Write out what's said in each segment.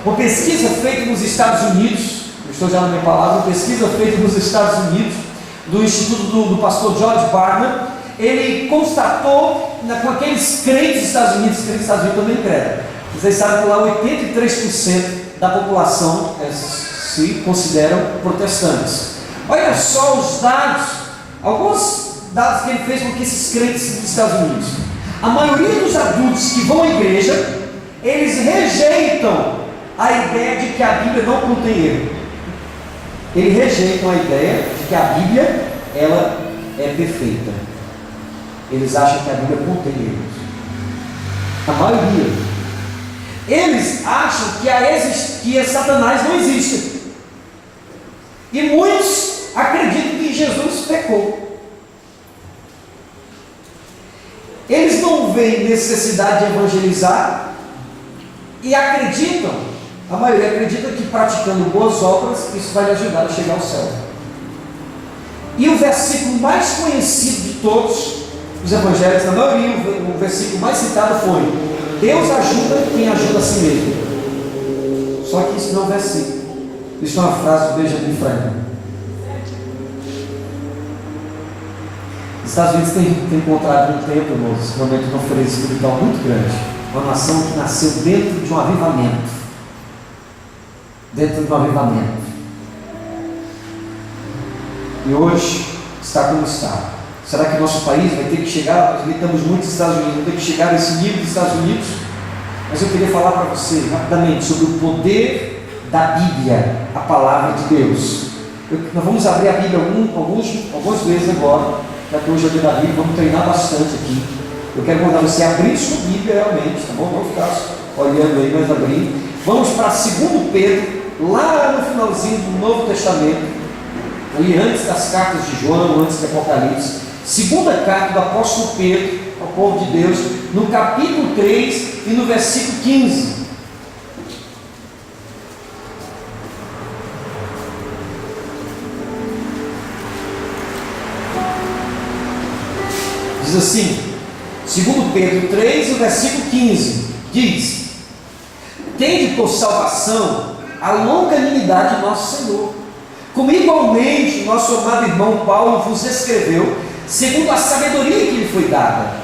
Uma pesquisa feita nos Estados Unidos, eu estou já na minha palavra, uma pesquisa feita nos Estados Unidos, do Instituto do pastor George Barna, ele constatou, com aqueles crentes dos Estados Unidos, crentes dos Estados Unidos também creem, vocês sabem que lá 83% da população se consideram protestantes. Olha só os dados, alguns dados que ele fez com que esses crentes dos Estados Unidos. A maioria dos adultos que vão à igreja, eles rejeitam a ideia de que a Bíblia não contém erro. Eles rejeitam a ideia de que a Bíblia, ela é perfeita. Eles acham que a Bíblia contém erros. A maioria. Eles acham que Satanás não existe. E muitos acreditam que Jesus pecou. Eles não veem necessidade de evangelizar e acreditam, a maioria acredita que praticando boas obras, isso vai lhe ajudar a chegar ao céu. E o versículo mais conhecido de todos os evangelhos, na maioria, o versículo mais citado foi: Deus ajuda quem ajuda a si mesmo. Só que isso não é um versículo, isso é uma frase do Benjamin Franklin. Os Estados Unidos têm encontrado um tempo, irmãos, um momento de uma frieza espiritual muito grande. Uma nação que nasceu dentro de um avivamento. Dentro de um avivamento. E hoje está como está. Será que nosso país vai ter que chegar, nós imitamos muito os Estados Unidos, vai ter que chegar a esse nível dos Estados Unidos? Mas eu queria falar para você rapidamente sobre o poder da Bíblia, a palavra de Deus. Nós vamos abrir a Bíblia algumas vezes agora, já que hoje é o dia da Bíblia, vamos treinar bastante aqui. Eu quero mandar você abrir sua Bíblia realmente, tá bom? Não ficar olhando aí, mas abrir. Vamos para 2 Pedro, lá no finalzinho do Novo Testamento, ali antes das cartas de João, antes do Apocalipse. Segunda carta do apóstolo Pedro ao povo de Deus, no capítulo 3 e no versículo 15. Diz assim, 2 Pedro 3, o versículo 15, diz: tende por salvação a longanimidade de nosso Senhor, como igualmente nosso amado irmão Paulo vos escreveu, segundo a sabedoria que lhe foi dada,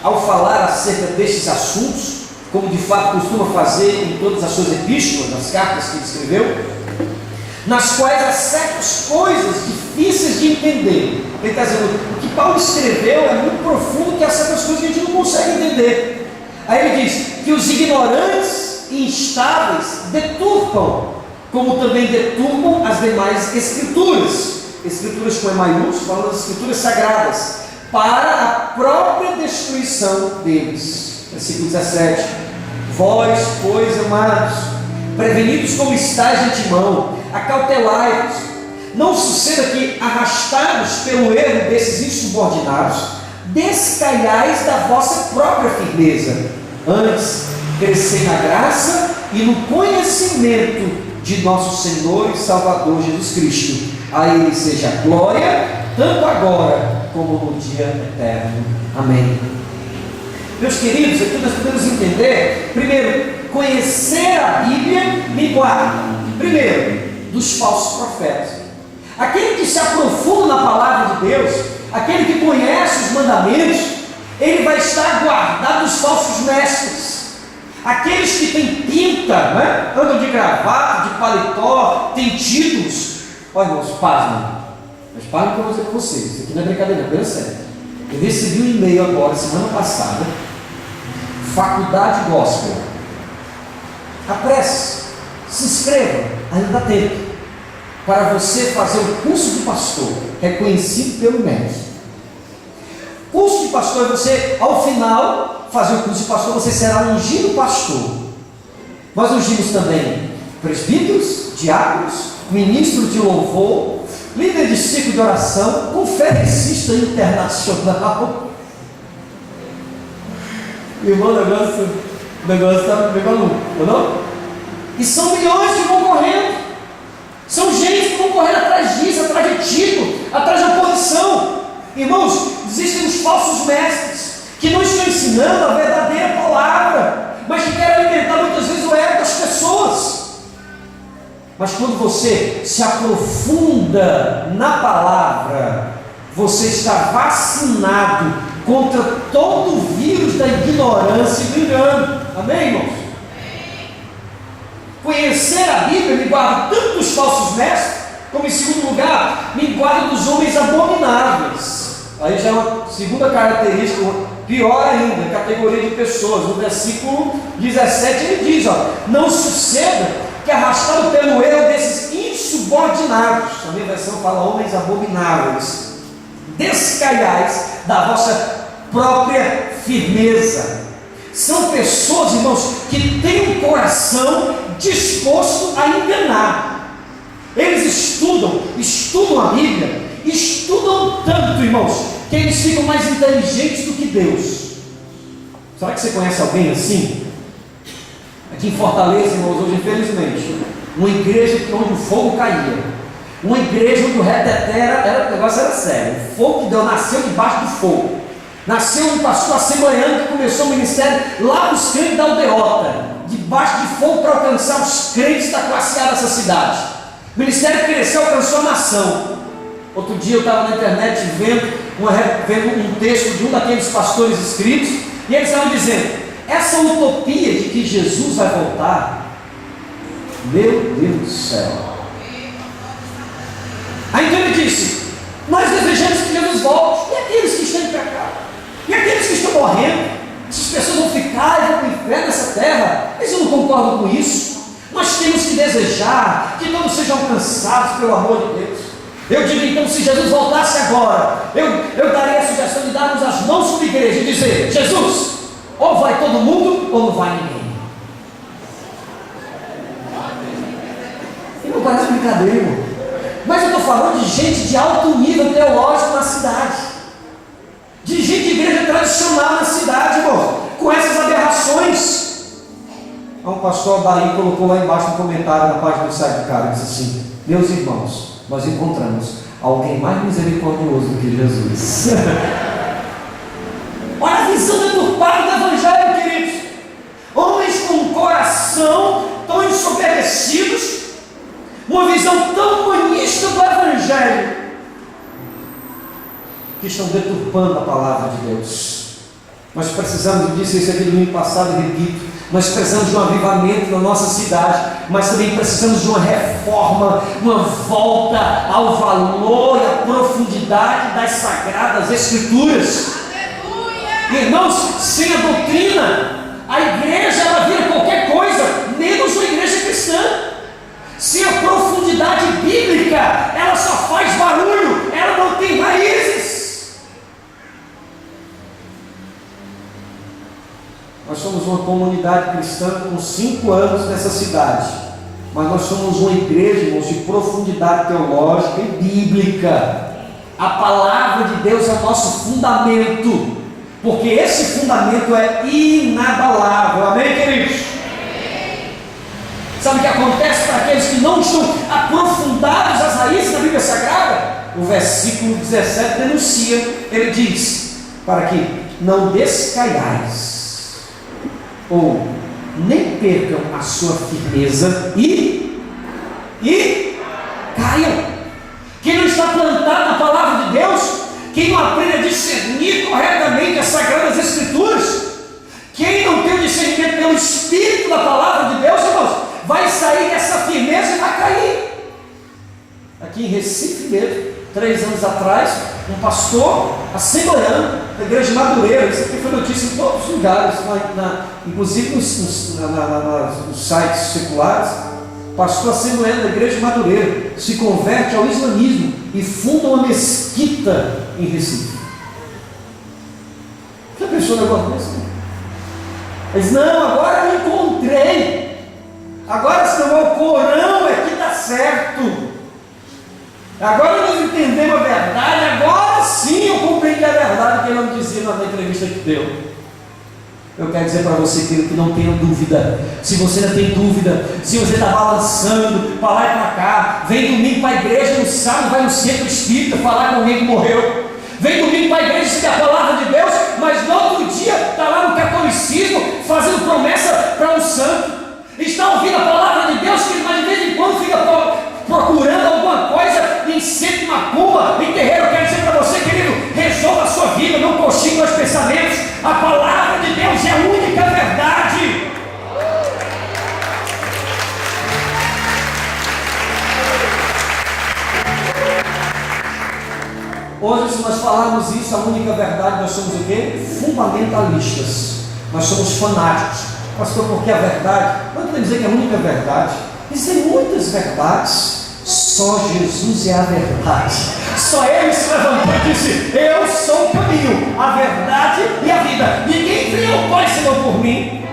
ao falar acerca destes assuntos, como de fato costuma fazer em todas as suas epístolas, nas cartas que ele escreveu, nas quais há certas coisas difíceis de entender. Ele está dizendo, o que Paulo escreveu é muito profundo, que há certas coisas que a gente não consegue entender. Aí ele diz que os ignorantes e instáveis deturpam, como também deturpam as demais escrituras com E maiúsculo, falando das escrituras sagradas, para a própria destruição deles. Versículo 17: vós, pois, amados, prevenidos como estáis de antemão, acautelai-vos, não suceda que, arrastados pelo erro desses insubordinados, descaiais da vossa própria firmeza. Antes, crescei na graça e no conhecimento de nosso Senhor e Salvador Jesus Cristo. A Ele seja a glória, tanto agora como no dia eterno. Amém. Meus queridos, aqui nós podemos entender, primeiro, conhecer a Bíblia me guarda, primeiro, dos falsos profetas. Aquele que se aprofunda na palavra de Deus, aquele que conhece os mandamentos, ele vai estar guardado dos falsos mestres. Aqueles que têm pinta, né? Andam de gravata, de paletó, têm títulos. Olha, irmãos, pasmem. Mas pasmem que eu vou dizer para vocês, isso aqui não é brincadeira, não é sério. Eu recebi um e-mail agora, semana passada, Faculdade Gospel. Apresse, se inscreva, ainda dá tempo, para você fazer o curso de pastor, reconhecido pelo MEC. Curso de pastor é você, ao final, fazer o curso de pastor, você será ungido pastor. Nós ungimos também presbíteros, diáconos, ministro de louvor, líder de ciclo de oração, conferencista internacional. Irmão, o negócio está bem maluco, não? E são milhões que vão correndo. São gente que vão correndo atrás disso, atrás de título, atrás da posição. Irmãos, existem os falsos mestres que não estão ensinando a verdadeira palavra, mas que querem alimentar muitas vezes o ego das pessoas. Mas quando você se aprofunda na palavra, você está vacinado contra todo o vírus da ignorância e do engano. Amém, irmãos? Conhecer a Bíblia me guarda tanto dos falsos mestres, como em segundo lugar, me guarda dos homens abomináveis. Aí já é uma segunda característica, pior ainda, categoria de pessoas. No versículo 17 ele diz, não suceda que arrastado pelo erro desses insubordinados, a minha versão fala homens abomináveis, descaiais da vossa própria firmeza. São pessoas, irmãos, que têm um coração disposto a enganar. Eles estudam a Bíblia, estudam tanto, irmãos, que eles ficam mais inteligentes do que Deus. Será que você conhece alguém assim? Aqui em Fortaleza, irmãos, hoje infelizmente, uma igreja onde o fogo caía, uma igreja onde o reteté o negócio era sério, o fogo que Deus nasceu debaixo do fogo. Nasceu um pastor assembleano que começou o ministério lá nos crentes da Aldeota, debaixo de fogo para alcançar os crentes da classe A dessa cidade. O ministério cresceu, alcançou a nação. Outro dia eu estava na internet vendo um texto de um daqueles pastores escritos, e eles estavam dizendo, essa utopia de que Jesus vai voltar, meu Deus do céu. Aí então ele disse, nós desejamos que Jesus volte, e aqueles que estão em pecado, e aqueles que estão morrendo, essas pessoas vão ficar e vão para o inferno nessa terra, eles não concordam com isso. Nós temos que desejar que todos sejam alcançados pelo amor de Deus. Eu digo então, se Jesus voltasse agora, eu daria a sugestão de darmos as mãos sobre a igreja e dizer, Jesus, ou vai todo mundo ou não vai ninguém. E não parece brincadeira, irmão. Mas eu estou falando de gente de alto nível teológico na cidade, de gente de igreja tradicional na cidade, irmão, com essas aberrações. Um pastor daí colocou lá embaixo um comentário na página do site do cara, disse assim, meus irmãos, nós encontramos alguém mais misericordioso do que Jesus. Olha a visão deturpada do Evangelho, queridos. Homens com um coração tão ensoberbecidos, uma visão tão humanista do Evangelho, que estão deturpando a palavra de Deus. Nós precisamos, eu disse isso aqui domingo passado e repito, nós precisamos de um avivamento na nossa cidade, mas também precisamos de uma reforma, uma volta ao valor e à profundidade das Sagradas Escrituras. Aleluia! Irmãos, sem a doutrina, a igreja ela vira qualquer coisa, menos uma igreja cristã. Sem a profundidade bíblica, ela só faz barulho, ela não tem raízes. Nós somos uma comunidade cristã com 5 anos nessa cidade, mas nós somos uma igreja, irmãos, de profundidade teológica e bíblica. A palavra de Deus é o nosso fundamento, porque esse fundamento é inabalável. Amém, queridos? Sabe o que acontece para aqueles que não estão aprofundados as raízes da Bíblia Sagrada? O versículo 17 denuncia, ele diz, para que não descaiais, ou nem percam a sua firmeza e caiam. Quem não está plantado na palavra de Deus, quem não aprende a discernir corretamente as Sagradas Escrituras, quem não tem o discernimento pelo Espírito da palavra de Deus, irmãos, vai sair dessa firmeza e vai cair. Aqui em Recife mesmo, 3 anos atrás, um pastor assembleano da igreja de Madureira, isso aqui foi notícia em todos os lugares, inclusive nos sites seculares, pastor assembleano da igreja de Madureira se converte ao islamismo e funda uma mesquita em Recife. Já pensou no negócio desse? Ele diz, não, agora eu encontrei, agora se não é o Corão é que está certo. Agora nós entendemos a verdade, agora sim eu compreendi a verdade que ele não dizia na entrevista que deu. Eu quero dizer para você, querido, que não tenha dúvida. Se você ainda tem dúvida, se você está balançando para lá e para cá, vem domingo para a igreja, no sábado vai no centro espírita falar com alguém que morreu. Vem domingo para a igreja seguir a palavra de Deus, mas no outro dia está lá no catolicismo fazendo promessa para um santo. Está ouvindo a palavra de Deus, mas de vez em quando fica pensamentos. A palavra de Deus é a única verdade. Hoje, se nós falarmos isso, a única verdade, nós somos o quê? Fundamentalistas. Nós somos fanáticos. Pastor, porque a verdade, não podemos dizer que é a única verdade. Existem muitas verdades. Só Jesus é a verdade. Só Ele se levantou e disse: eu sou o caminho, a verdade e a vida. Ninguém vem ao Pai senão por mim.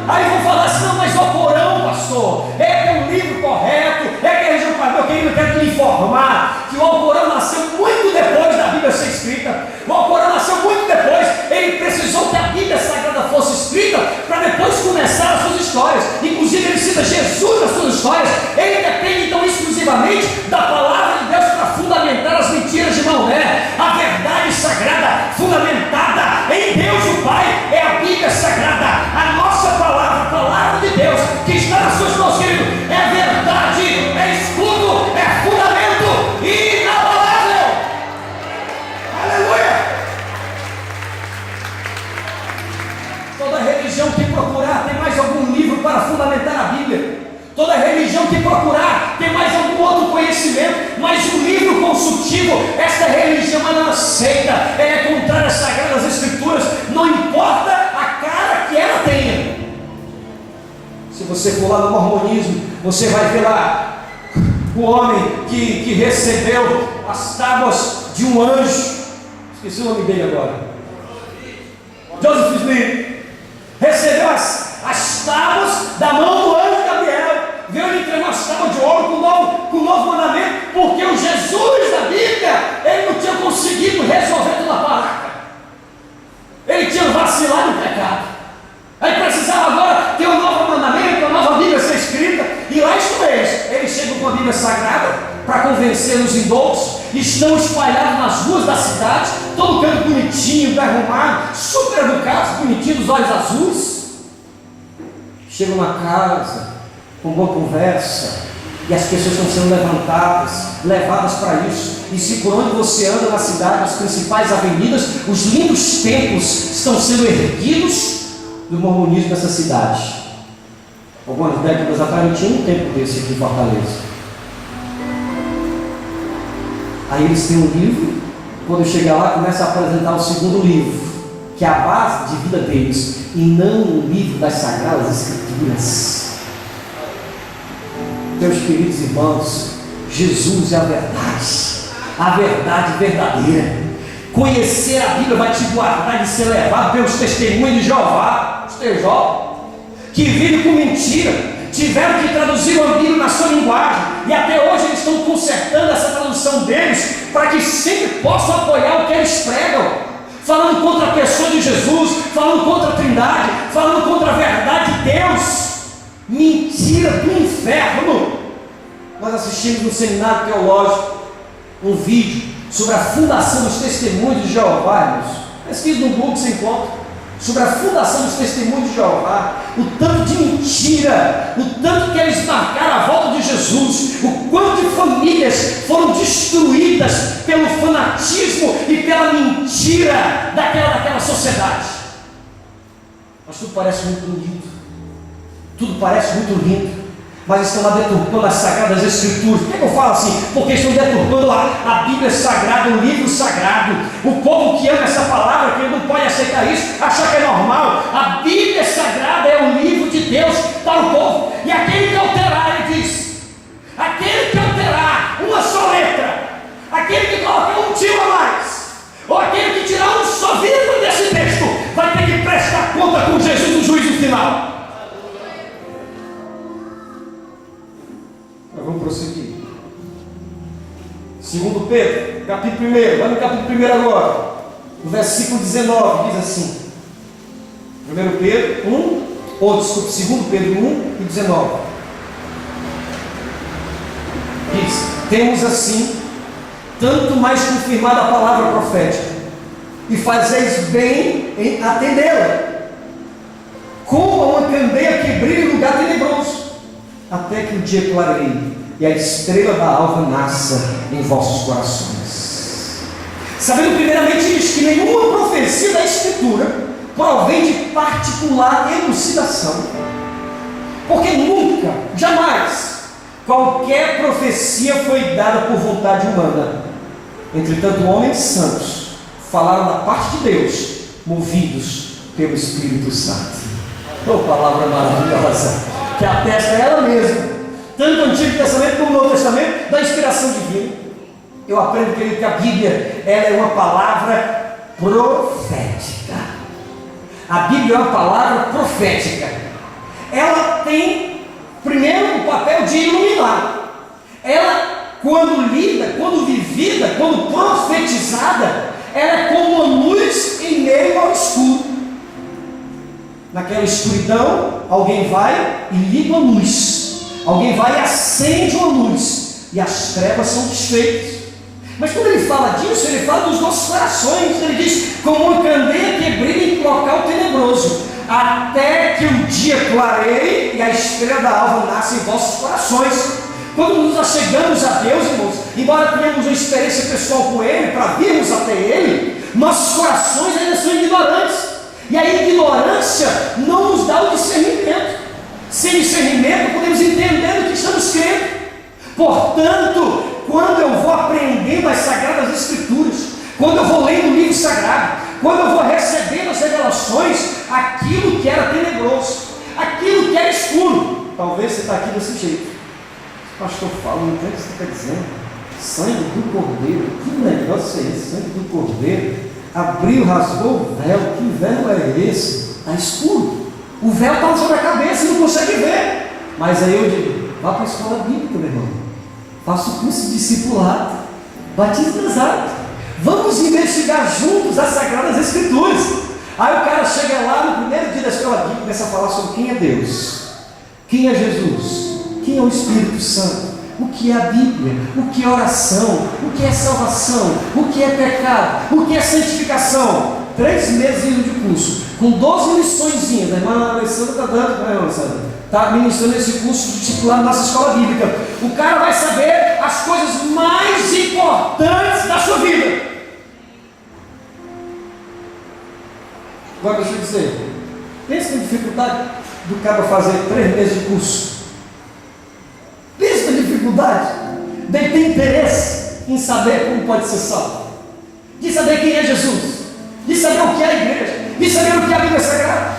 Aí vão falar assim: não, mas o Alcorão, pastor, é o livro correto, é que a religião. Meu querido, eu quero te informar que o Alcorão nasceu muito depois da Bíblia ser escrita. O Alcorão nasceu muito depois. Ele precisou que a Bíblia Sagrada fosse escrita para depois começar as suas histórias. Inclusive ele cita Jesus nas suas histórias. Ele depende então exclusivamente da palavra de Deus para fundamentar as mentiras de Maomé. A verdade sagrada fundamentada em Deus o Pai é a Bíblia Sagrada. A nossa palavra, a palavra de Deus que está nas suas mãos, querido, é verdade, é escudo, é fundamento inabalável. Aleluia! Toda religião que procurar tem mais algum livro para fundamentar a Bíblia. Toda religião que procurar tem mais algum outro conhecimento, mas um livro consultivo, essa religião ela não aceita, ela é contrária às Sagradas Escrituras, não importa a cara que ela tenha. Se você for lá no mormonismo, você vai ver lá o homem que recebeu as tábuas de um anjo, esqueci o nome dele agora, Joseph Smith, recebeu as tábuas da mão do anjo Gabriel, veio ele entregou as tábuas de ouro com o novo mandamento, porque o Jesus da Bíblia, ele não tinha conseguido resolver toda a parada, ele tinha vacilado no pecado. Aí precisava agora ter um novo mandamento, uma nova Bíblia ser escrita, e lá estão eles chegam com a Bíblia Sagrada para convencer os indoutos, estão espalhados nas ruas da cidade, todo canto bonitinho, bem arrumado, super educados, bonitinhos, os olhos azuis. Chegam na casa, com boa conversa, e as pessoas estão sendo levadas para isso. E se por onde você anda na cidade, nas principais avenidas, os lindos templos estão sendo erguidos do mormonismo dessa cidade. Algumas décadas atrás não tinha um templo desse aqui em Fortaleza. Aí eles têm um livro, quando chega lá começa a apresentar o segundo livro, que é a base de vida deles, e não o livro das Sagradas Escrituras. Meus queridos irmãos, Jesus é a verdade verdadeira. Conhecer a Bíblia vai te guardar de ser levado pelos testemunhos de Jeová, os TJ, que vivem com mentira, tiveram que traduzir a Bíblia na sua linguagem, e até hoje eles estão consertando essa tradução deles, para que sempre possam apoiar o que eles pregam, falando contra a pessoa de Jesus, falando contra a Trindade, falando contra a verdade de Deus. Mentira do inferno. Nós assistimos no seminário teológico um vídeo sobre a fundação dos testemunhos de Jeová, irmãos. Pesquisa no Google, você encontra sobre a fundação dos testemunhos de Jeová, o tanto de mentira, o tanto que eles marcaram a volta de Jesus, o quanto de famílias foram destruídas pelo fanatismo e pela mentira daquela sociedade. Mas tudo parece muito lindo, tudo parece muito lindo, mas estão lá deturpando as Sagradas Escrituras. Por que eu falo assim? Porque estão deturpando a Bíblia Sagrada, o livro sagrado. O povo que ama essa palavra, que ele não pode aceitar isso, achar que é normal. A Bíblia Sagrada é o livro de Deus para o povo. E aquele que alterar, ele diz, aquele que alterar uma só letra, aquele que colocar um tio a mais, ou aquele que tirar um só vírgula desse texto, vai ter que prestar conta com Jesus no juízo final. Vamos prosseguir. 2 Pedro, capítulo 1, vai no capítulo 1 agora, no versículo 19, diz assim: 2 Pedro 1 e 19. Diz: temos assim tanto mais confirmada a palavra profética, e fazeis bem em atendê-la, como uma candeia que brilha em lugar tenebroso, até que o dia clareie e a estrela da alva nasça em vossos corações. Sabendo primeiramente isto, que nenhuma profecia da Escritura Escritura provém de particular elucidação. Porque nunca, jamais, qualquer profecia foi dada por vontade humana. Entretanto, homens santos falaram da parte de Deus, movidos pelo Espírito Santo. Oh, palavra maravilhosa, que atesta ela mesma, tanto no Antigo Testamento como no Novo Testamento, da inspiração divina. Eu aprendo, querido, que a Bíblia ela é uma palavra profética. A Bíblia é uma palavra profética. Ela tem, primeiro, o papel de iluminar. Ela, quando lida, quando vivida, quando profetizada, ela é como uma luz em meio ao escuro. Naquela escuridão, alguém vai e liga a luz. Alguém vai e acende uma luz. E as trevas são desfeitas. Mas quando ele fala disso, ele fala dos nossos corações. Ele diz, como uma candeia que brilha em local tenebroso, até que o dia clareie e a estrela da alva nasça em vossos corações. Quando nos achegamos a Deus, irmãos, embora tenhamos uma experiência pessoal com Ele, para virmos até Ele, nossos corações ainda são ignorantes. E a ignorância não nos dá o discernimento. Sem discernimento, podemos entender o que estamos crendo. Portanto, quando eu vou aprendendo as Sagradas Escrituras, quando eu vou lendo o livro sagrado, quando eu vou recebendo as revelações, aquilo que era tenebroso, aquilo que era escuro, talvez você está aqui desse jeito. O pastor fala, não entende o que você está dizendo? Sangue do Cordeiro, que negócio é esse? Sangue do Cordeiro abriu, rasgou o véu, que véu é esse? Está escuro, o véu está sobre a cabeça e não consegue ver. Mas aí eu digo, vá para a escola bíblica, meu irmão, faça o curso de discipulado, batize nas águas, vamos investigar juntos as Sagradas Escrituras. Aí o cara chega lá no primeiro dia da escola bíblica e começa a falar sobre quem é Deus, quem é Jesus, quem é o Espírito Santo, o que é a Bíblia, o que é oração, o que é salvação, o que é pecado, o que é santificação. 3 meses de curso, com 12 liçõezinhas. A irmã Alessandra está dando, não é, Alessandra? Está ministrando esse curso discipular na nossa escola bíblica. O cara vai saber as coisas mais importantes da sua vida. Agora deixa eu dizer, pensa na dificuldade do cara fazer 3 meses de curso. Pensa na dificuldade dele ter interesse em saber como pode ser salvo, de saber quem é Jesus, de saber o que é a igreja, de saber o que é a Bíblia Sagrada.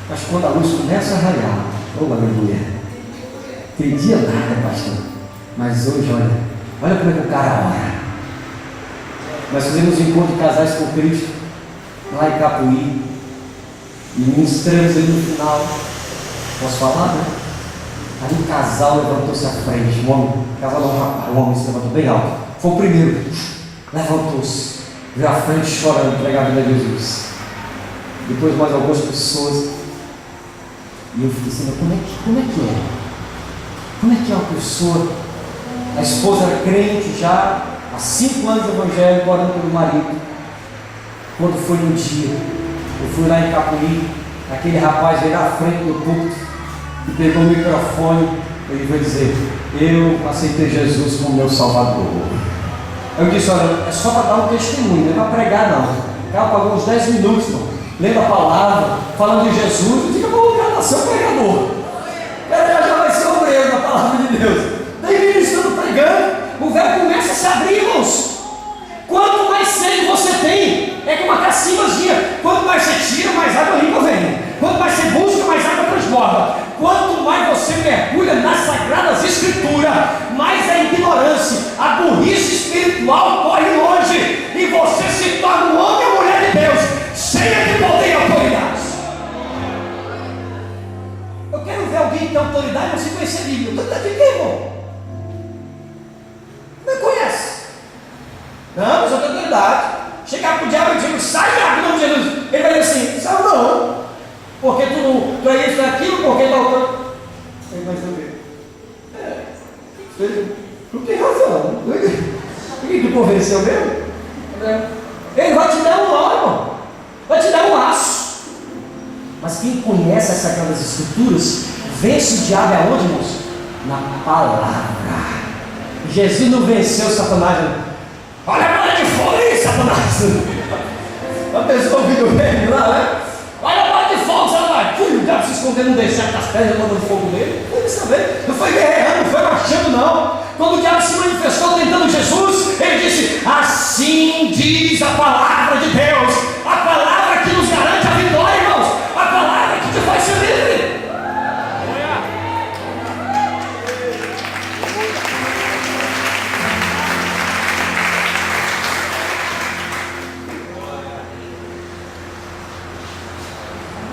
Mas quando a luz começa a raiar, oh aleluia, tem dia nada, pastor, mas hoje olha como é que o cara ora. Nós fizemos um encontro de casais com Cristo lá em Capuí e ministramos ali no final. Posso falar, né? Aí um casal levantou-se à frente, um homem, casal não, um rapaz, um homem se levantou bem alto, foi o primeiro, levantou-se, veio à frente chorando, pregar a vida de Jesus. Depois mais algumas pessoas, e eu fiquei assim, como é que é? Como é que é uma pessoa, a esposa era crente já, há 5 anos de evangelho, orando pelo marido. Quando foi no dia, eu fui lá em Capuí, aquele rapaz veio à frente do púlpito e pegou o microfone, ele veio dizer, eu aceitei Jesus como meu Salvador. Eu disse, olha, é só para dar um testemunho, não é para pregar não. O cara pagou uns 10 minutos, não. Lendo a palavra, falando de Jesus, e diga, bom, o cara nasceu pregador. Ele já vai ser obreiro na palavra de Deus. Daí ministrando, pregando, o véu começa a se abrir, irmãos. Quanto mais sede você tem, é como uma cacimba vazia. Quanto mais você tira, mais água limpa vem. Quanto mais você busca, mais água transborda. Quanto mais você mergulha nas Sagradas Escrituras, mais a ignorância, a burrice espiritual corre longe. E você se torna um homem ou mulher de Deus, cheia de poder e autoridade. Eu quero ver alguém que tem autoridade, mas se conhecer a Bíblia. Autoridade de quem, irmão? Não conhece. Não, mas eu tenho autoridade. Chegar para o diabo e dizer, sai já, em nome de Jesus. Ele vai dizer assim, sai não. Porque tu é isso, é aquilo, porque tu ele vai saber. Tu tem razão. E tu convenceu mesmo? Ele vai te dar um nó, irmão. Vai te dar um laço. Mas quem conhece as Sagradas Escrituras, vence o diabo aonde, irmãos? Na palavra. Jesus não venceu Satanás. Olha a bola de fogo aí, Satanás. do verme lá, né? Olha a bola de fogo, Satanás. O cara se esconder no deserto das pedras, mandando fogo nele. Ele saber, não foi guerreando, não foi marchando, não. Quando o diabo se manifestou tentando Jesus, ele disse: assim diz a palavra de Deus, a palavra que nos garante a vitória, irmãos, a palavra que te faz ser livre.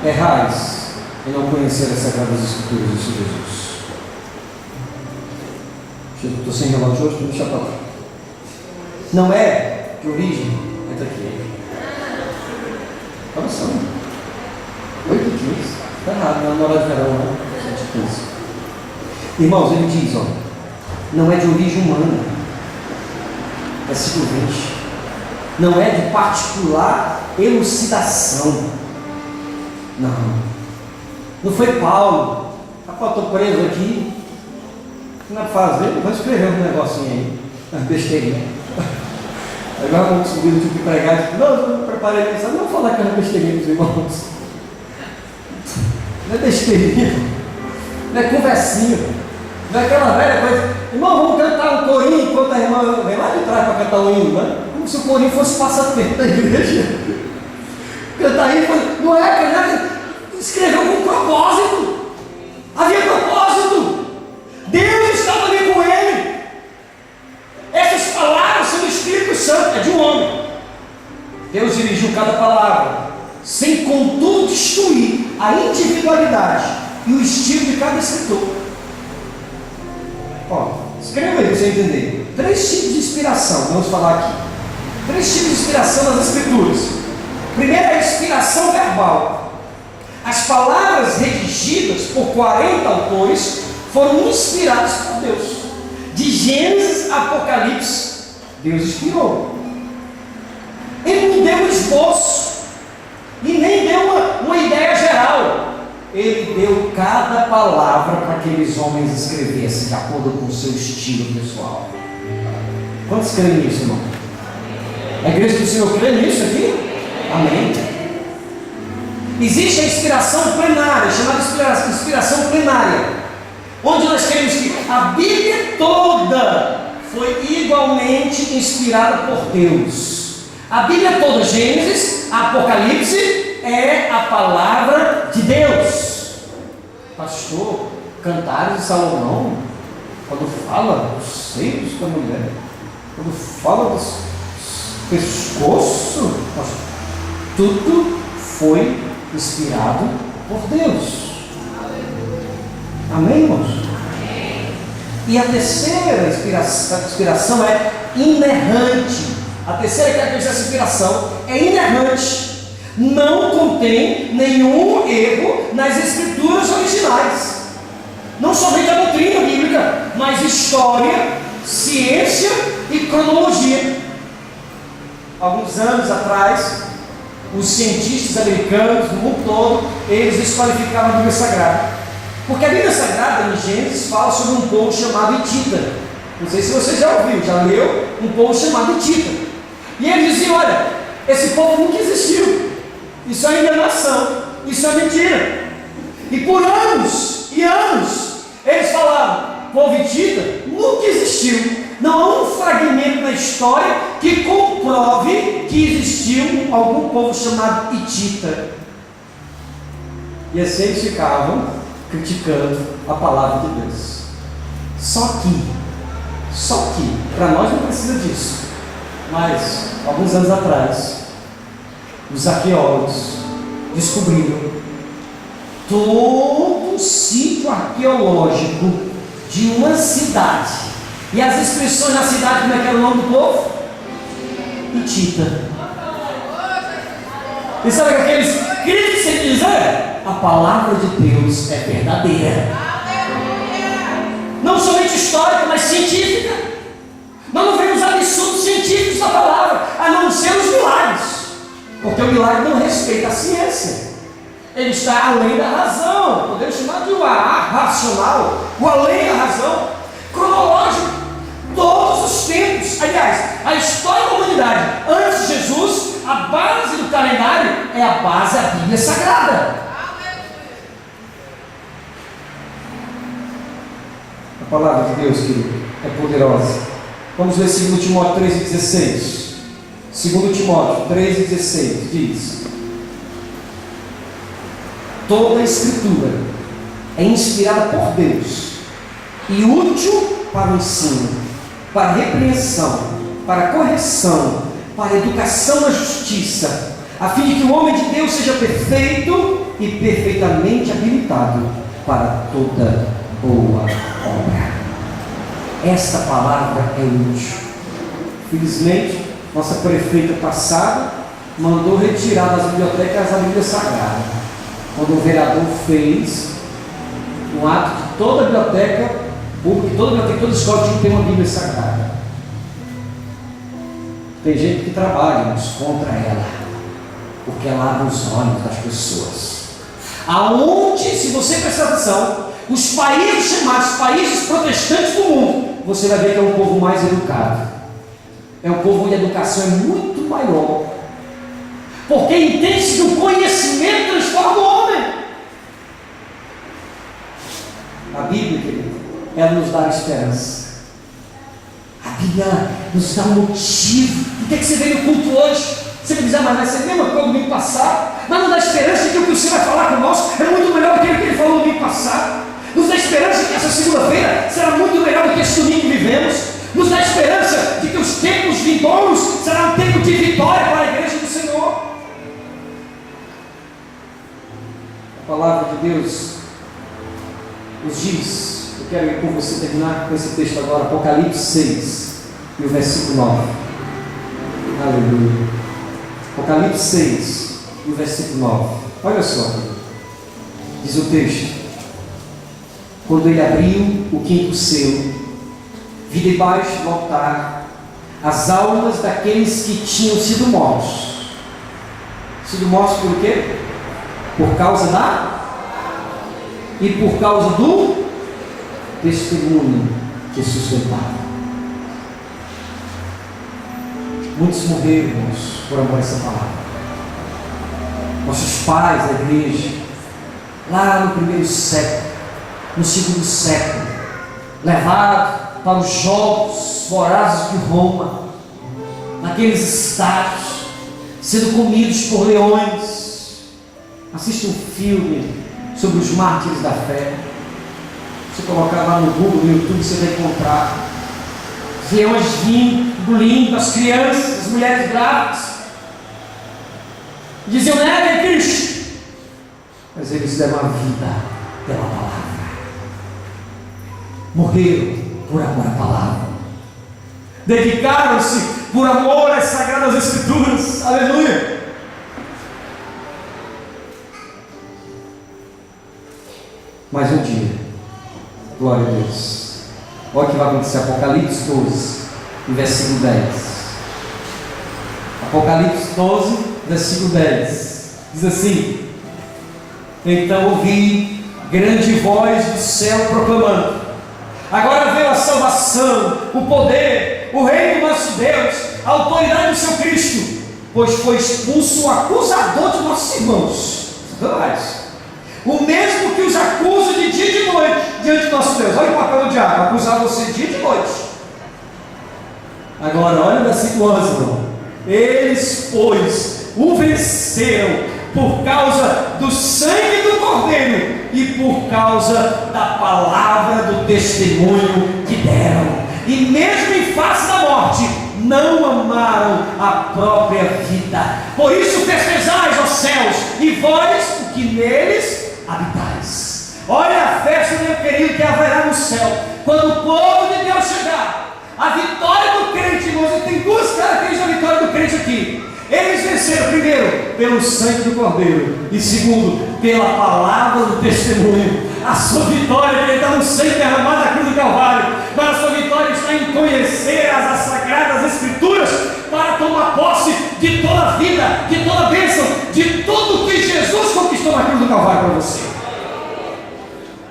Errais em não conhecer as Sagradas Escrituras, disse Jesus. Estou sem relógio hoje, vou deixar para lá. Não é de origem, entra aqui. Olha só, 8h15, está errado, não é na hora de verão, não, 7h15. Irmãos, ele diz, ó, não é de origem humana, é século XX, não é de particular elucidação. Não foi Paulo. Estou preso aqui. Não é fazer, vou escrever um negocinho aí, uma besteirinha. Agora vamos subir no tipo de pregar. Não, eu preparei isso. Não vou falar que é uma besteirinha dos irmãos. Não é besteirinha, não é conversinha, não é aquela velha coisa. Irmão, vamos cantar um corinho enquanto a irmã vem lá de trás para cantar um hino, né? Como se o corinho fosse passatempo da igreja. Cantar hino, não é, escreveu com propósito. Havia propósito. Deus estava ali com ele. Essas palavras são do Espírito Santo, é de um homem. Deus dirigiu cada palavra, sem contudo destruir a individualidade e o estilo de cada escritor. Ó, escreva aí para você entender. 3 tipos de inspiração, vamos falar aqui. 3 tipos de inspiração nas Escrituras. Primeiro é a inspiração verbal. As palavras redigidas por 40 autores foram inspiradas por Deus. De Gênesis a Apocalipse, Deus inspirou. Ele não deu um esboço e nem deu uma ideia geral. Ele deu cada palavra para que aqueles homens escrevessem de acordo com o seu estilo pessoal. Quantos creem nisso, irmão? A igreja do Senhor crê nisso aqui? Amém. Existe a inspiração plenária, chamada inspiração plenária, onde nós queremos que a Bíblia toda foi igualmente inspirada por Deus. A Bíblia toda, Gênesis, Apocalipse, é a palavra de Deus. Pastor, Cantares de Salomão, quando fala dos seios da mulher, quando fala dos pescoços, tudo foi inspirado por Deus. Amém, irmãos? E a terceira inspiração é inerrante. A terceira característica dessa inspiração é inerrante. Não contém nenhum erro nas escrituras originais. Não somente a doutrina bíblica, mas história, ciência e cronologia. Alguns anos atrás, os cientistas americanos do mundo todo, eles desqualificavam a Bíblia Sagrada. Porque a Bíblia Sagrada, em Gênesis, fala sobre um povo chamado Hitita. Não sei se você já ouviu, já leu um povo chamado Hitita. E eles diziam: olha, esse povo nunca existiu. Isso é enganação, isso é mentira. E por anos e anos, eles falavam: povo Hitita nunca existiu. Não há um fragmento na história que comprove que existiu algum povo chamado Hitita. E assim eles ficavam criticando a palavra de Deus. Só que, para nós não precisa disso. Mas, alguns anos atrás, os arqueólogos descobriram todo o sítio arqueológico de uma cidade. E as inscrições na cidade, como é que era o nome do povo? Hitita. E sabe o que aqueles críticos se dizer? A palavra de Deus é verdadeira. Não somente histórica, mas científica. Nós não vemos absurdos científicos da palavra, a não ser os milagres. Porque o milagre não respeita a ciência. Ele está além da razão. Podemos chamar de o racional, o além da razão. Cronológico. Todos os tempos. Aliás, a história da humanidade antes de Jesus, a base do calendário é a base, a Bíblia Sagrada. A palavra de Deus, querido, é poderosa. Vamos ler 2 Timóteo 3,16. 2 Timóteo 3,16 diz: toda a Escritura é inspirada por Deus e útil para o ensino, para a repreensão, para a correção, para a educação na justiça, a fim de que o homem de Deus seja perfeito e perfeitamente habilitado para toda boa obra. Esta palavra é útil. Felizmente, nossa prefeita passada mandou retirar das bibliotecas a Bíblia Sagrada, quando o vereador fez um ato de toda a biblioteca pública, toda escola tinha que ter uma Bíblia Sagrada. Tem gente que trabalha, mas contra ela, porque ela abre os olhos das pessoas. Aonde, se você prestar atenção, os países chamados países protestantes do mundo, você vai ver que é um povo mais educado. É um povo onde a educação é muito maior, porque entende-se que o conhecimento transforma o homem. A Bíblia, querido, ela nos dá esperança. A Bíblia nos dá um motivo. Por que você veio no culto hoje? Você vai dizer, mas vai ser a mesma coisa do domingo passado. Mas nos dá esperança de que o que o Senhor vai falar conosco é muito melhor do que aquilo que Ele falou no domingo passado. Nos dá esperança de que essa segunda-feira será muito melhor do que esse domingo que vivemos. Nos dá esperança de que os tempos vindouros será um tempo de vitória para a igreja do Senhor. A palavra de Deus nos diz, eu quero ir com você terminar com esse texto agora, Apocalipse 6 e o versículo 9. Aleluia. Apocalipse 6 e o versículo 9. Olha só, diz o texto: quando ele abriu o quinto selo, vi debaixo do altar as almas daqueles que tinham sido mortos. Sido mortos por quê? Por causa da e por causa do testemunho que sustentava. Muitos morreram, irmãos, por amor a essa palavra. Nossos pais da igreja, lá no primeiro século, no segundo século, levados para os jogos vorazes de Roma, naqueles estádios, sendo comidos por leões. Assista um filme sobre os mártires da fé. Se você colocar lá no Google, no YouTube, você vai encontrar os leões engolindo as crianças, as mulheres grávidas. Diziam, neguem Cristo, mas eles deram a vida pela palavra. Morreram por amor à palavra, dedicaram-se por amor às sagradas escrituras. Aleluia. Mas um dia, glória a Deus, olha o que vai acontecer. Apocalipse 12 versículo 10. Apocalipse 12 versículo 10 diz assim: então ouvi grande voz do céu proclamando: agora veio a salvação, o poder, o reino do nosso Deus, a autoridade do seu Cristo, pois foi expulso o acusador de nossos irmãos, Satanás, o mesmo que os acusa de dia e de noite diante do nosso Deus. Olha o papel do diabo, acusar você dia e de noite. Agora, olha o versículo 11, irmão. Eles, pois, o venceram por causa do sangue do Cordeiro e por causa da palavra do testemunho que deram. E mesmo em face da morte, não amaram a própria vida. Por isso festejais, ó céus, e vós, o que neles habitais. Olha a festa, meu querido, que haverá no céu, quando o povo de Deus chegar. A vitória do crente, irmãos, tem duas características da vitória do crente aqui. Eles venceram, primeiro, pelo sangue do Cordeiro, e segundo, pela palavra do testemunho. A sua vitória, que está no sangue derramado na cruz do Calvário, mas a sua vitória está em conhecer as sagradas Escrituras, para tomar posse de toda a vida, de toda a bênção, de tudo que Jesus conquistou na cruz do Calvário para você.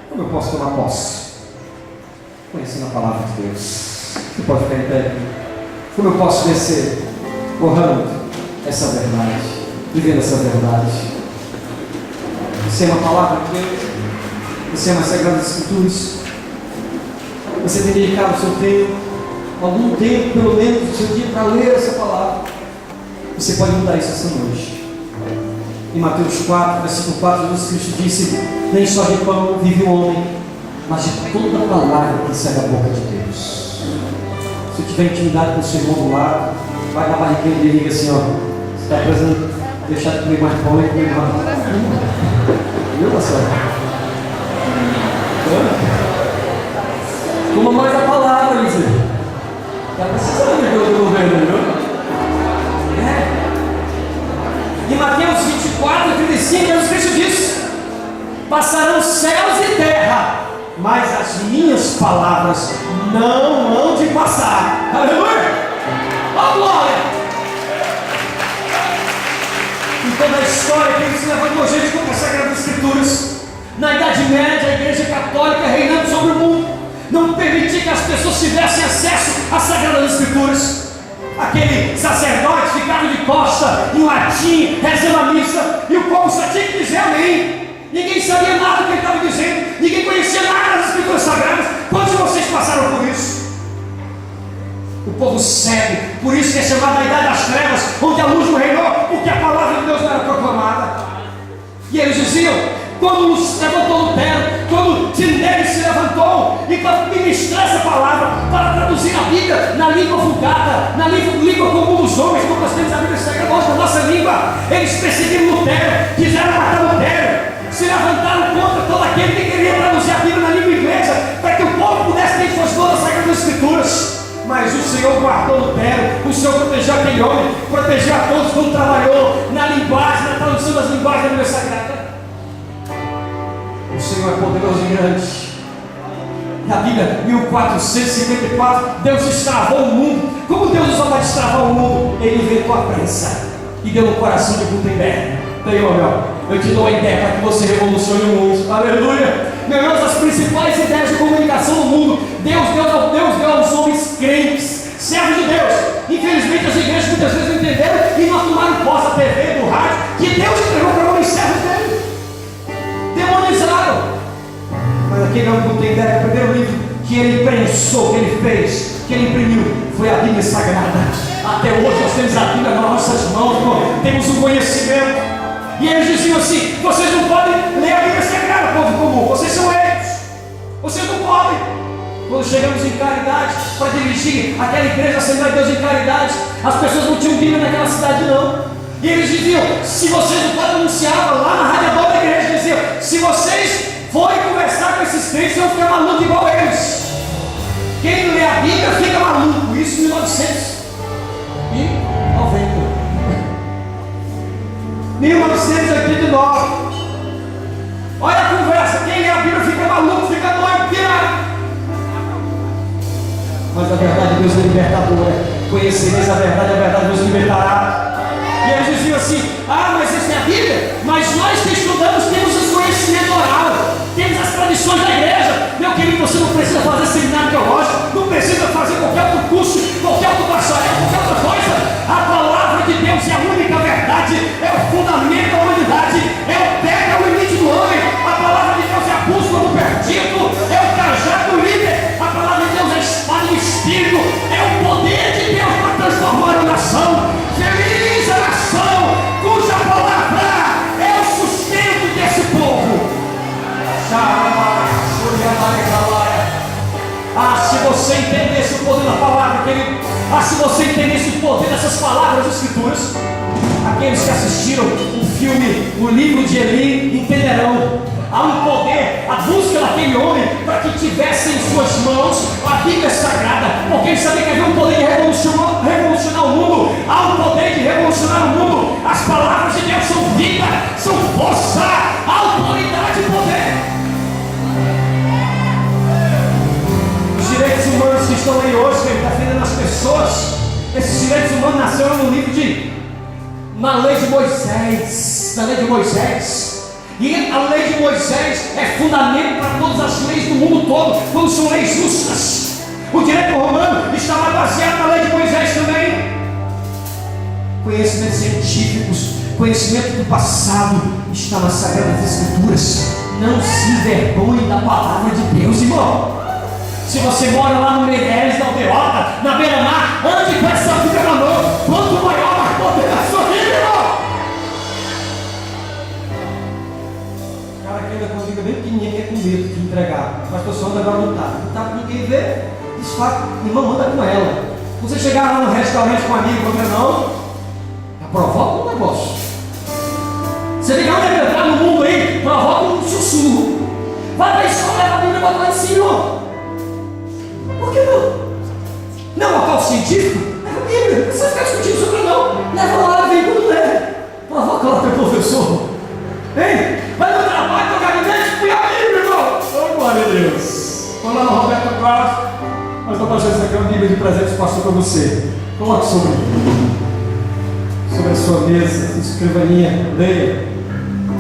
Como eu posso tomar posse? Conhecendo a palavra de Deus. Você pode ficar em pé. Como eu posso descer, honrando essa verdade? vivendo essa verdade. Você ama a palavra de Deus? Você ama as Sagradas Escrituras? Você tem dedicado o seu tempo, algum tempo pelo menos do seu dia, para ler essa palavra? Você pode mudar isso essa noite. Em Mateus 4, versículo 4, Jesus Cristo disse: nem só de pão vive o homem, mas de toda a palavra que sai da boca de Deus. Se tiver intimidade com o seu irmão do lado, vai na barriguinha dele e diga assim: ó, você está precisando deixar de comer mais pão e comer mais. Viu, pastor? Coma mais a palavra, Lisa. Está precisando do governo, viu? Em Mateus 24, 35, Jesus Cristo diz: passarão céus e terra, mas as minhas palavras não hão de passar. Aleluia! Oh, glória! Em toda a história que se levantou gente contra as Sagradas Escrituras. Na Idade Média, a Igreja Católica reinando sobre o mundo não permitia que as pessoas tivessem acesso às Sagradas Escrituras. Aquele sacerdote ficava de costa, em latim, rezando a missa, e o povo só tinha que dizer amém. Ninguém sabia nada do que ele estava dizendo, ninguém conhecia nada das Escrituras Sagradas. Quantos de vocês passaram por isso? O povo cego, por isso que é chamada a Idade das Trevas, onde a luz não reinou, porque a palavra de Deus não era proclamada. E eles diziam, quando se levantou Lutero, quando Tyndale se levantou e para ministrar essa palavra, para traduzir a Bíblia na língua vulgata, na língua comum dos homens, como nós temos a Bíblia Sagrada hoje na nossa língua, eles perseguiram Lutero, quiseram matar Lutero, se levantaram contra todo aquele que queria traduzir a Bíblia na língua inglesa, para que o povo pudesse ter suas todas as Sagradas Escrituras. Mas o Senhor guardou Lutero, o Senhor protegeu aquele homem, protegeu a todos quando trabalhou na linguagem, na tradução das linguagens da Bíblia Sagrada. O Senhor é poderoso e grande. Na Bíblia, 1454, Deus destravou o mundo. Como Deus usou para destravar o mundo? Ele inventou a prensa e deu no coração de Gutenberg. Senhor, eu te dou a ideia para que você revolucione o mundo. Aleluia! Meu Deus, as principais ideias de comunicação do mundo, Deus deu aos homens crentes, servos de Deus. Infelizmente, as igrejas muitas vezes não entenderam e não tomaram posse da TV, do rádio, que Deus entregou para homens servos dele. Demonizaram. Mas aquele homem Gutenberg, o primeiro livro que ele prensou, que ele fez, que ele imprimiu, foi a Bíblia Sagrada. Até hoje nós temos a Bíblia nas nossas mãos, irmão. Temos um conhecimento. E eles diziam assim: vocês não podem ler a Bíblia Sagrada, povo comum, vocês são eleitos, vocês não podem. Quando chegamos em Caridade, para dirigir aquela igreja Assembleia de Deus em Caridade, as pessoas não tinham Bíblia naquela cidade não. E eles diziam: se vocês não podem anunciar lá na radiadora da igreja, diziam: se vocês forem conversar com esses crentes, vão ficar malucos igual eles. Quem lê a Bíblia fica maluco. Isso em 1990. 1989. Olha a conversa. Quem lê a Bíblia fica maluco, fica doido, pirado. Mas a verdade de Deus é libertadora. Conhecereis a verdade Deus libertará. E eles diziam assim: ah, mas isso é a Bíblia? Mas nós que estudamos temos o conhecimento oral, temos as tradições da igreja. Meu querido, você não precisa fazer seminário teológico, não precisa fazer qualquer outro curso, qualquer outro bacharel, qualquer outra coisa. A palavra de Deus é a única verdade, é o fundamento da humanidade, é o pé, é o limite do homem. A palavra de Deus é a bússola do perdido, é o cajado do líder. A palavra de Deus é a espada do espírito, é o poder de Deus para transformar a nação. Feliz a nação cuja palavra é o sustento desse povo. Ah, se você entendesse o poder da palavra, querido, se você entendesse o poder dessas palavras das Escrituras, aqueles que assistiram o filme O Livro de Eli entenderão. Há um poder, a busca daquele homem para que tivesse em suas mãos a Bíblia Sagrada, porque ele sabia que havia um poder de revolucionar o mundo. Há um poder de revolucionar o mundo. As palavras de Deus são vida, são força, autoridade e poder. Os direitos humanos que estão aí hoje, que ele está defendendo as pessoas, esses direitos humanos nasceram no livro na lei de Moisés, na lei de Moisés. E a lei de Moisés é fundamento para todas as leis do mundo todo, quando são leis justas. O direito romano estava baseado na lei de Moisés também. conhecimentos científicos, conhecimento do passado, está nas Sagradas Escrituras. Não se envergonhe da palavra de Deus, irmão. Se você mora lá no Meireles, na Aldeota, na beira-mar, ande com essa Bíblia na mão. Quanto maior a poder da sua vida, irmão. O cara que ainda com a Bíblia bem pequenininha, que é com medo de entregar, mas a pessoa anda agora não está, ninguém vê, desfaca, irmão, anda com ela. Você chegar lá no restaurante com um amigo, não, provoca um negócio. Você ligar onde é entrar no mundo aí, provoca um sussurro. Vai para a escola, leva a Bíblia e bota lá em cima. Por que não? Não, local científico? Leva a Bíblia, não precisa ficar discutindo sobre não. Leva lá, vem quando ler. Provoca lá teu professor. Hein? Vai no trabalho, no gabinete, põe a Bíblia, irmão. Oh, glória a Deus. Vamos lá no Roberto Carlos. Nós estamos achando essa aqui é uma Bíblia de presente que passou para você. Coloque sobre a sua mesa, escrivaninha, leia.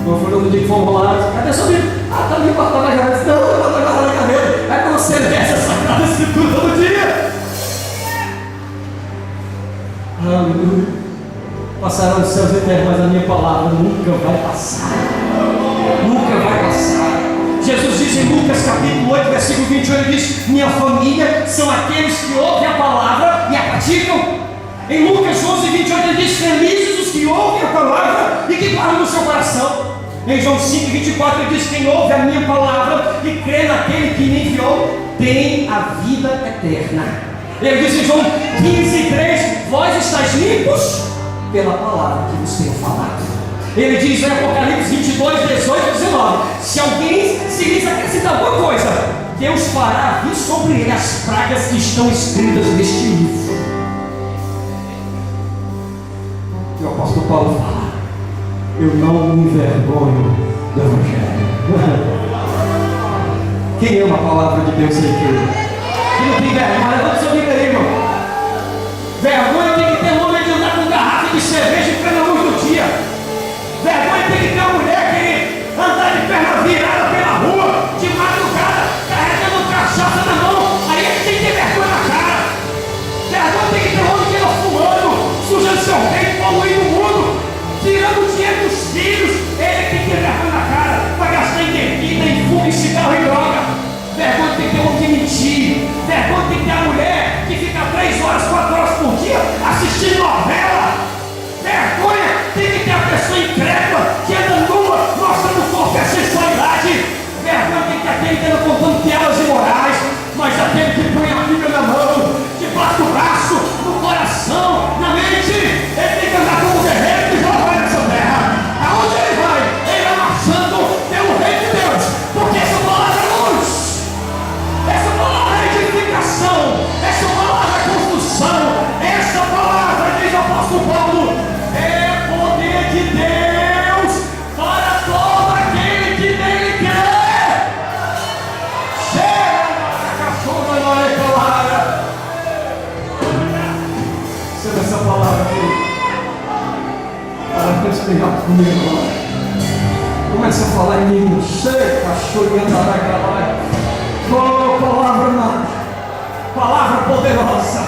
Quando for no dia que fomos lá, cadê a sua Bíblia? Ah, está ali guardada na gaveta. Não, está guardada na gaveta. É para você ler essa Sagrada Escritura todo dia. Aleluia. Passarão os céus eternos, mas a minha palavra nunca vai passar. Nunca vai passar. Jesus diz em Lucas capítulo 8, versículo 28, ele diz: minha família são aqueles que ouvem a palavra e a praticam. Em Lucas 11, 28, ele diz: felizes os que ouvem a palavra e que guardam no seu coração. Em João 5, 24, ele diz: quem ouve a minha palavra e crê naquele que me enviou, tem a vida eterna. Ele diz em João 15, 3, vós estáis limpos pela palavra que vos tenho falado. Ele diz em Apocalipse 22, 18 e 19: se alguém se lhes acrescentar alguma coisa, Deus fará vir sobre ele as pragas que estão escritas neste livro. E o apóstolo Paulo fala: eu não me envergonho do Evangelho. Quem ama a palavra de Deus aí, querido? Quem não tem vergonha, levanta seu livro aí, irmão. Vergonha tem que ter um homem de andar com garrafa de cerveja em plena luz do dia. Vergonha tem que ter uma mulher que andar de perna virada pela rua, de madrugada, carregando cachaça na mão. Aí ele tem que ter vergonha na cara. Vergonha tem que ter um homem que anda fumando, sujando seu peito, poluindo o mundo, tirando o dinheiro dos filhos. Ele tem que ter vergonha na cara para gastar em bebida, em fumo, em cigarro e droga. Vergonha tem que ter um homem que mentir. Vergonha tem que ter a mulher que fica 3 horas, 4 horas por dia assistindo novela. Vergonha tem que ter a pessoa incrédula que anda nua, mostrando o corpo e a sensualidade. Vergonha tem que ter aquele que anda contando piadas imorais, mas aquele que põe a Bíblia na mão, debaixo do braço, no coração, na mente. Ele tem que andar como guerreiro que já vai nessa terra. Aonde ele vai? Ele vai marchando pelo reino de Deus, porque essa palavra é luz, essa palavra é edificação, essa palavra é construção, essa palavra, diz o apóstolo Paulo, é poder de Deus para todo aquele que nele crê. Chega na cachorra, na hora de palavra. Receba essa palavra aqui. Para respirar comigo agora. Começa a falar em língua. Chega, cachorro, andará galera. Oh, palavra amada, palavra poderosa.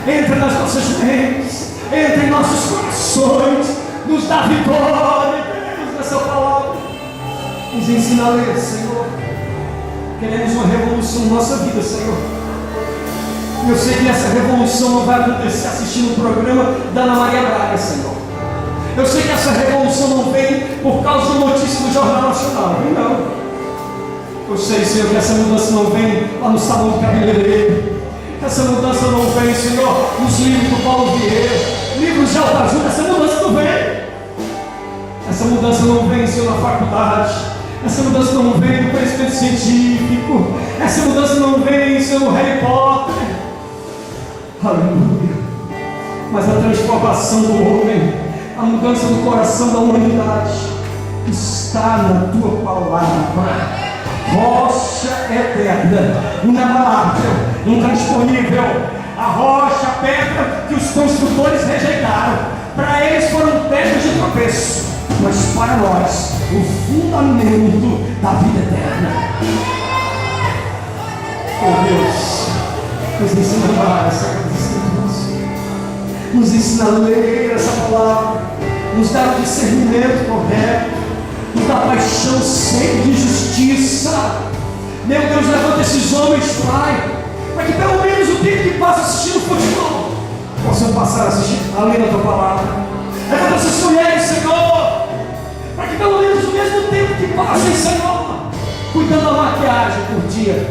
Entra nas nossas mentes, entra em nossos corações, nos dá vitória, Deus, nessa palavra. Nos ensina a ler, Senhor. Queremos uma revolução na nossa vida, Senhor. Eu sei que essa revolução não vai acontecer assistindo um programa da Ana Maria Braga, Senhor. Eu sei que essa revolução não vem por causa de notícia do Jornal Nacional, não. Eu sei, Senhor, que essa mudança não vem lá no salão do cabeleireiro. Essa mudança não vem, Senhor, nos livros do Paulo Vieira, livros de autoajuda. Essa mudança não vem. Essa mudança não vem, Senhor, na faculdade. Essa mudança não vem no conhecimento científico. Essa mudança não vem, Senhor, no Harry Potter. Aleluia. Mas a transformação do homem, a mudança do coração da humanidade, está na tua palavra. Rocha eterna, inabalável, intransponível, a rocha, a pedra que os construtores rejeitaram. Para eles foram pedras de tropeço, mas para nós, o fundamento da vida eterna. Oh Deus, nos ensina a amar as Sagradas Escrituras. Nos ensina a ler essa palavra, nos dá o discernimento correto, nos dá paixão sempre de justiça. Meu Deus, levanta esses homens, Pai, para que pelo menos o tempo que passa assistindo futebol possam passar a assistir a ler a tua palavra. Levanta essas mulheres, Senhor, para que pelo menos o mesmo tempo que passem, Senhor, cuidando da maquiagem por dia,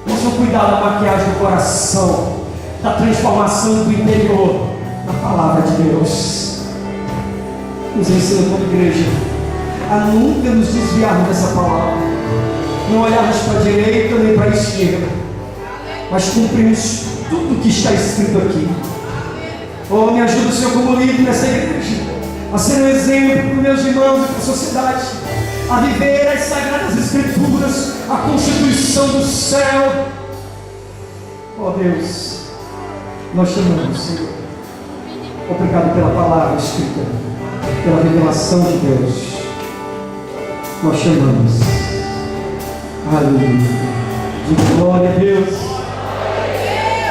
possam cuidar da maquiagem do coração, da transformação do interior na palavra de Deus. Nos ensina como igreja a nunca nos desviarmos dessa palavra, não olharmos para a direita nem para a esquerda, mas cumprirmos tudo o que está escrito aqui. Oh, me ajuda, Senhor, como líder nessa igreja, a ser um exemplo para os meus irmãos e para a sociedade, a viver as sagradas escrituras, a constituição do céu. Oh Deus, nós te amamos, Senhor. Obrigado pela palavra escrita, pela revelação de Deus. Nós te amamos. Aleluia. De glória a Deus.